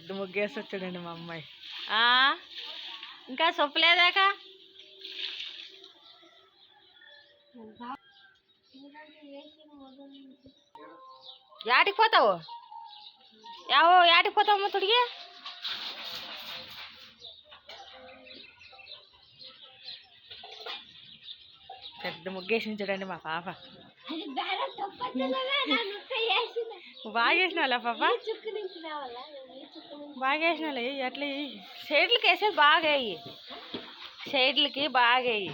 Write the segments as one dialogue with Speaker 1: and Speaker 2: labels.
Speaker 1: పెద్ద ముగ్గేసి వచ్చాడండి మా అమ్మాయి. ఇంకా సొప్పలేదాక యాటికి పోతావు? యాటికి పోతావు ముత్తుడికి? పెద్ద ముగ్గేసి చూడండి మా పాప. బాగా వేసినావులే పాప, బాగా వేసినావులే. ఎట్లా సైడ్లకి వేసేది బాగా వేయి, సైడ్లకి బాగా వేయి.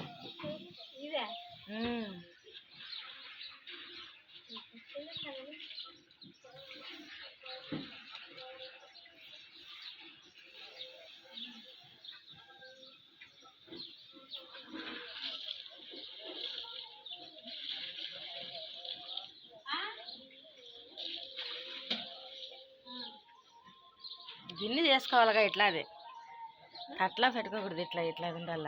Speaker 1: గిన్నె చేసుకోవాలిగా ఇట్లా, అది అట్లా పెట్టుకోకూడదు, ఇట్లా ఇట్లా ఉండాల.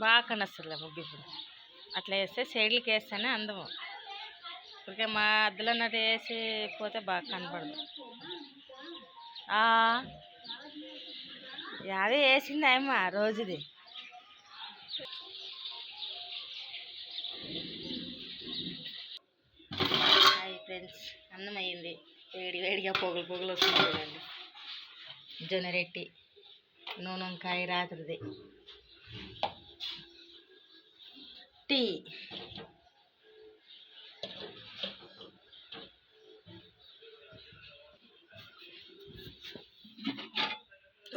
Speaker 1: బాగా కనొస్తుంది ముగ్గు. ఇప్పుడు అట్లా వేస్తే సైడ్లకి వేస్తేనే అందము. ఇప్పటికే మా అద్దెలో అన్నట్టు వేసి పోతే బాగా కనపడదు. అదే వేసింది అమ్మ రోజుది. హాయ్ ఫ్రెండ్స్, అన్నం అయ్యింది. వేడిగా పొగలు పొగలు వస్తుంది చూడండి. జొన్నరెట్టి, నూనె వంకాయ రాత్రిది, టీ.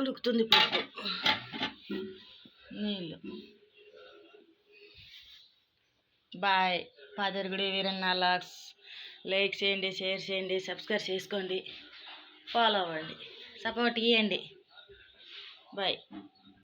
Speaker 1: ఉడుకుతుంది పప్పు, నీళ్ళు. బాయ్. పాదరుగుడి వీరన్న లాగ్స్ లైక్ చేయండి, షేర్ చేయండి, సబ్స్క్రైబ్ చేసుకోండి, ఫాలో అవ్వండి, సపోర్ట్ ఇవ్వండి. బాయ్.